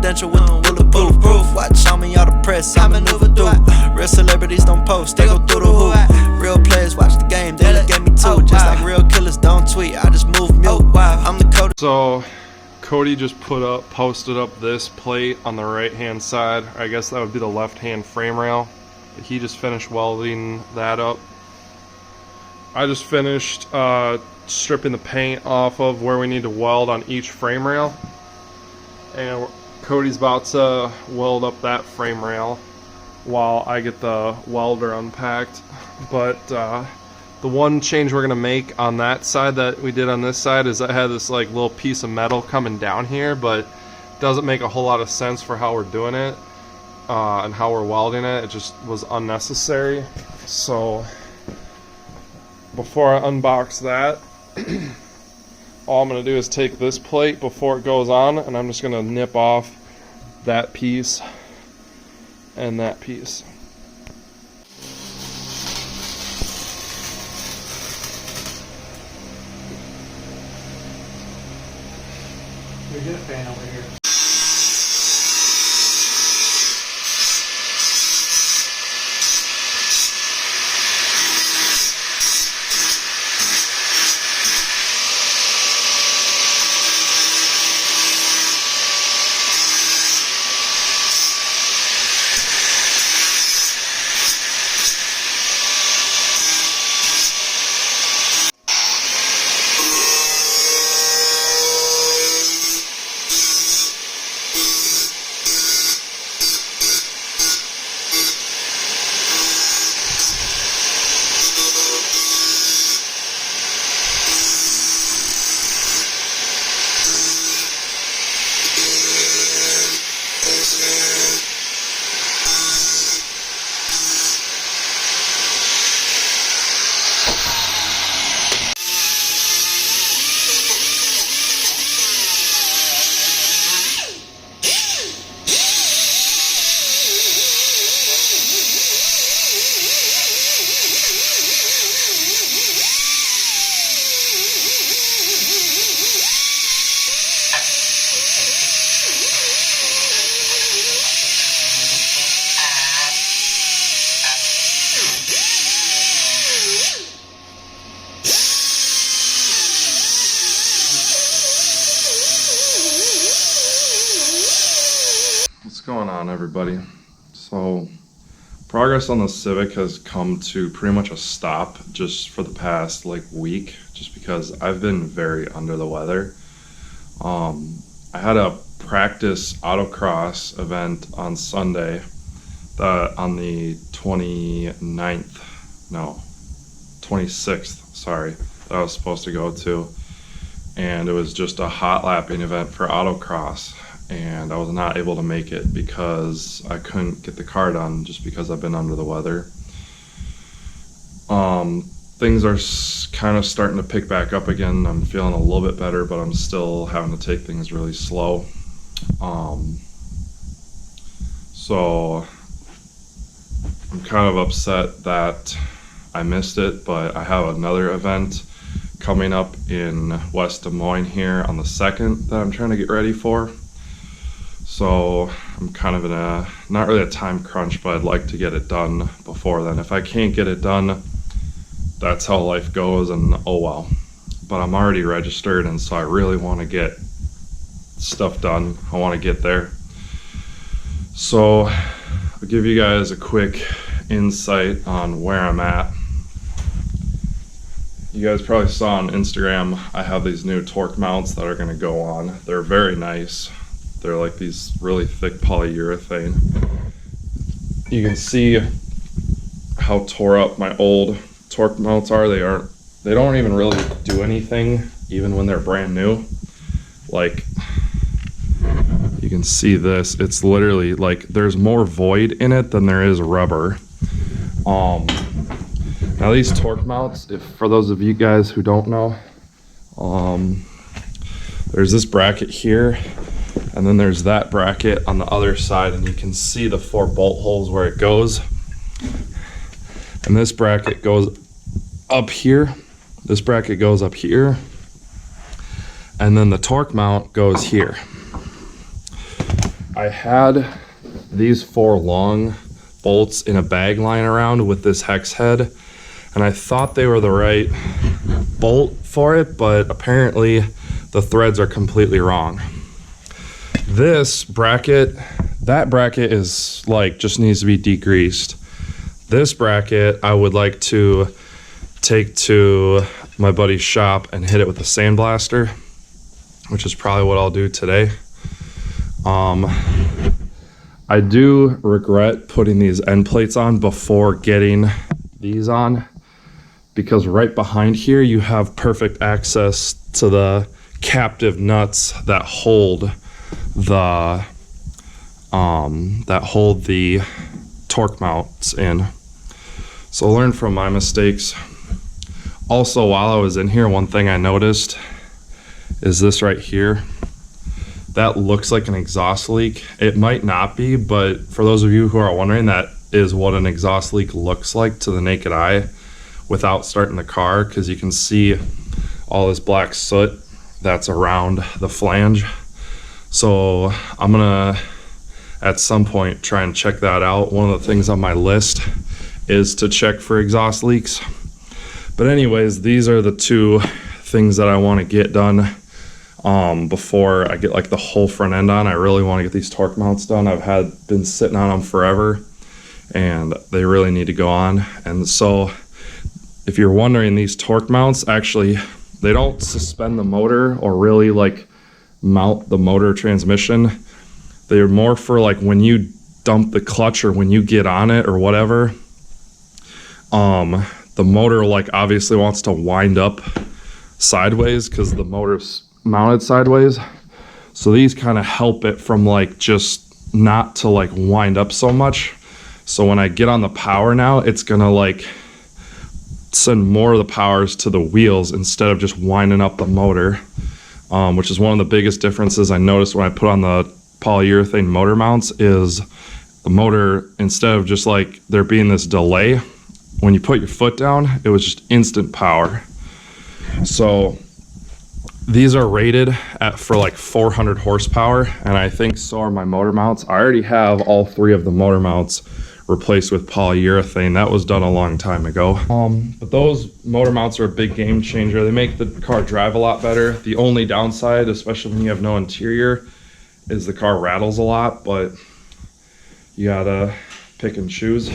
presidential with the bulletproof. Watch on me, all the press, I maneuver through. Real celebrities don't post, they go through the hoop. Real players watch the game, they look at me too. Just like real killers don't tweet, I just move mute. I'm the code. So Cody just posted up this plate on the right hand side. I guess that would be the left hand frame rail. He just finished welding that up. I just finished stripping the paint off of where we need to weld on each frame rail, and Cody's about to weld up that frame rail while I get the welder unpacked. But the one change we're gonna make on that side that we did on this side is I had this like little piece of metal coming down here, but it doesn't make a whole lot of sense for how we're doing it and how we're welding it. It just was unnecessary. So before I unbox that, all I'm going to do is take this plate before it goes on, and I'm just going to nip off that piece and that piece. We get a fan over here. What's going on, everybody? So progress on the Civic has come to pretty much a stop just for the past week, just because I've been very under the weather. I had a practice autocross event on Sunday on the 26th, sorry, that I was supposed to go to, and it was just a hot lapping event for autocross. And I was not able to make it because I couldn't get the car done just because I've been under the weather. Things are kind of starting to pick back up again. I'm feeling a little bit better, but I'm still having to take things really slow. So I'm kind of upset that I missed it, but I have another event coming up in West Des Moines here on the 2nd that I'm trying to get ready for. So I'm kind of in not really a time crunch, but I'd like to get it done before then. If I can't get it done, that's how life goes, and oh well. But I'm already registered, and so I really want to get stuff done. I want to get there. So I'll give you guys a quick insight on where I'm at. You guys probably saw on Instagram, I have these new torque mounts that are going to go on. They're very nice. They're like these really thick polyurethane. You can see how tore up my old torque mounts are. They don't even really do anything even when they're brand new. Like, you can see this, it's literally like there's more void in it than there is rubber. Now these torque mounts, for those of you guys who don't know, there's this bracket here, and then there's that bracket on the other side, and you can see the 4 bolt holes where it goes. And this bracket goes up here, this bracket goes up here, and then the torque mount goes here. I had these 4 long bolts in a bag lying around with this hex head, and I thought they were the right bolt for it, but apparently the threads are completely wrong. This bracket, that bracket is like just needs to be degreased. This bracket I would like to take to my buddy's shop and hit it with a sandblaster, which is probably what I'll do today. I do regret putting these end plates on before getting these on, because right behind here you have perfect access to the captive nuts that hold the torque mounts in. So learn from my mistakes. Also, while I was in here, one thing I noticed is this right here. That looks like an exhaust leak. It might not be, but for those of you who are wondering, that is what an exhaust leak looks like to the naked eye without starting the car, because you can see all this black soot that's around the flange. So I'm gonna at some point try and check that out. One of the things on my list is to check for exhaust leaks. But anyways, these are the 2 things that I want to get done before I get like the whole front end on. I really want to get these torque mounts done. I've been sitting on them forever, and they really need to go on. And so if you're wondering, these torque mounts, actually they don't suspend the motor or really like mount the motor transmission. They're more for like when you dump the clutch or when you get on it or whatever. The motor like obviously wants to wind up sideways because the motor's mounted sideways. So these kind of help it from like just not to like wind up so much. So when I get on the power now, it's gonna like send more of the powers to the wheels instead of just winding up the motor, which is one of the biggest differences I noticed when I put on the polyurethane motor mounts. Is the motor, instead of just like there being this delay, when you put your foot down, it was just instant power. So these are rated for like 400 horsepower, and I think so are my motor mounts. I already have all 3 of the motor mounts replaced with polyurethane. That was done a long time ago. But those motor mounts are a big game changer. They make the car drive a lot better. The only downside, especially when you have no interior, is the car rattles a lot, but you gotta pick and choose.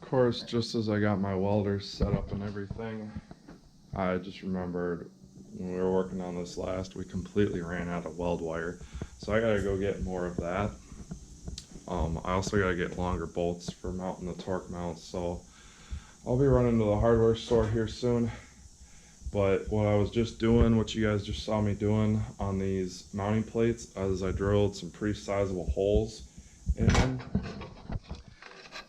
Of course, just as I got my welders set up and everything, I just remembered when we were working on this last, we completely ran out of weld wire. So I gotta go get more of that. I also gotta get longer bolts for mounting the torque mounts. So I'll be running to the hardware store here soon. But what I was just doing, what you guys just saw me doing on these mounting plates, is I drilled some pretty sizable holes in them.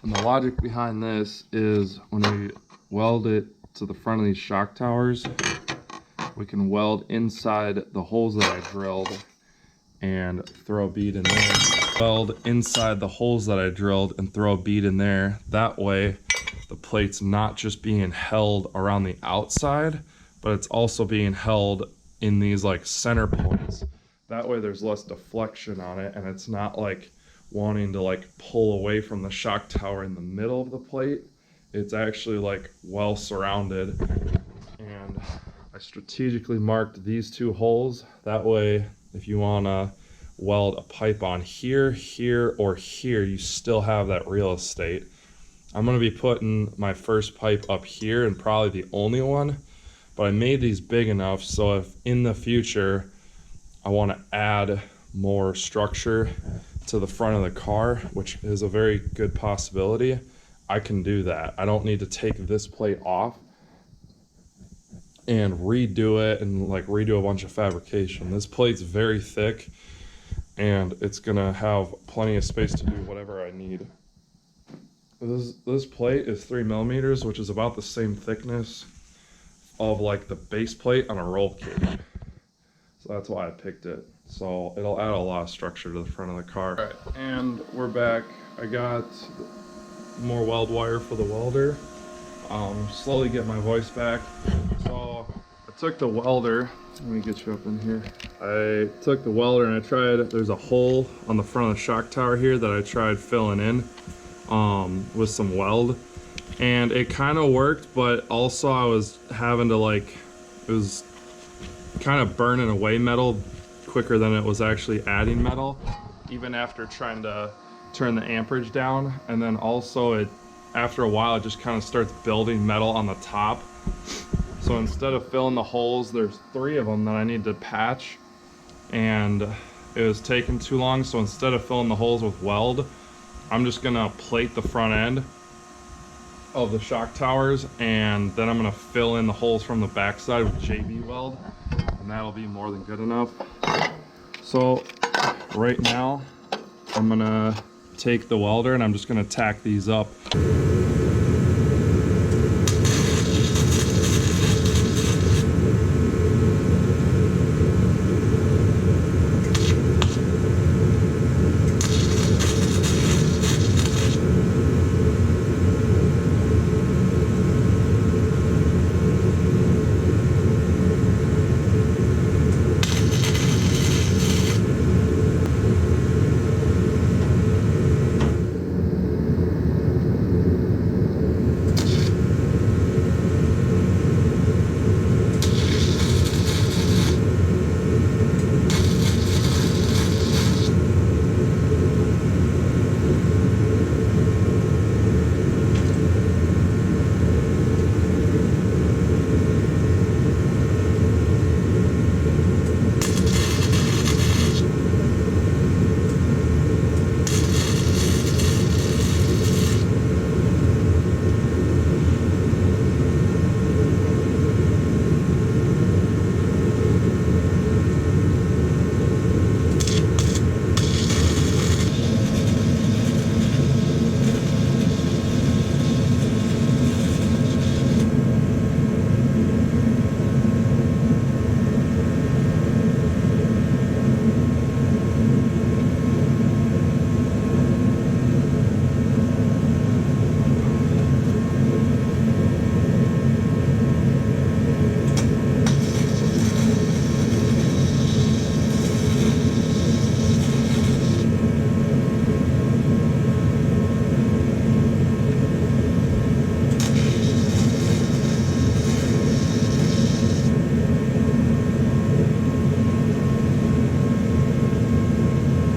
And the logic behind this is when we weld it to the front of these shock towers, we can weld inside the holes that I drilled and throw a bead in there. Weld inside the holes that I drilled and throw a bead in there. That way the plate's not just being held around the outside, but it's also being held in these like center points. That way there's less deflection on it, and it's not like wanting to like pull away from the shock tower in the middle of the plate. It's actually like well surrounded, and I strategically marked these 2 holes. That way if you want to weld a pipe on here, here, or here, you still have that real estate. I'm going to be putting my first pipe up here, and probably the only one, but I made these big enough so if in the future I want to add more structure to the front of the car, which is a very good possibility, I can do that. I don't need to take this plate off and redo it and like redo a bunch of fabrication. This plate's very thick and it's gonna have plenty of space to do whatever I need. This plate is 3mm, which is about the same thickness of like the base plate on a roll cage. So that's why I picked it. So it'll add a lot of structure to the front of the car. All right, and we're back. I got more weld wire for the welder. Slowly get my voice back. So I took the welder. Let me get you up in here. I took the welder and I tried, there's a hole on the front of the shock tower here that I tried filling in with some weld. And it kind of worked, but also I was having to like, it was kind of burning away metal quicker than it was actually adding metal, even after trying to turn the amperage down. And then also after a while, it just kind of starts building metal on the top. So instead of filling the holes, there's 3 of them that I need to patch, and it was taking too long. So instead of filling the holes with weld, I'm just gonna plate the front end of the shock towers, and then I'm gonna fill in the holes from the backside with JB weld, and that'll be more than good enough. So right now, I'm gonna take the welder and I'm just gonna tack these up.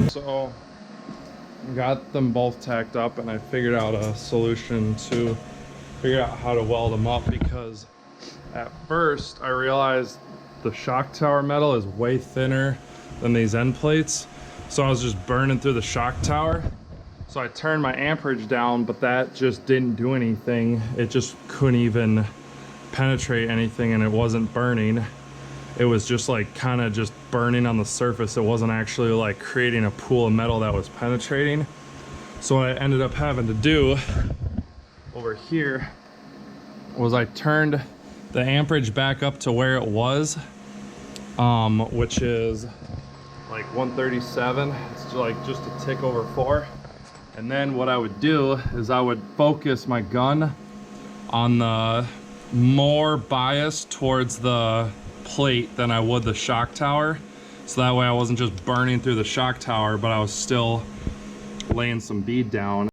So got them both tacked up, and I figured out a solution to figure out how to weld them up, because at first I realized the shock tower metal is way thinner than these end plates, so I was just burning through the shock tower. So I turned my amperage down, but that just didn't do anything. It just couldn't even penetrate anything, and it wasn't burning. It was just like kind of just burning on the surface. It wasn't actually like creating a pool of metal that was penetrating. So what I ended up having to do over here was I turned the amperage back up to where it was, which is like 137. It's like just a tick over 4. And then what I would do is I would focus my gun on the more bias towards the plate than I would the shock tower. So that way I wasn't just burning through the shock tower, but I was still laying some bead down.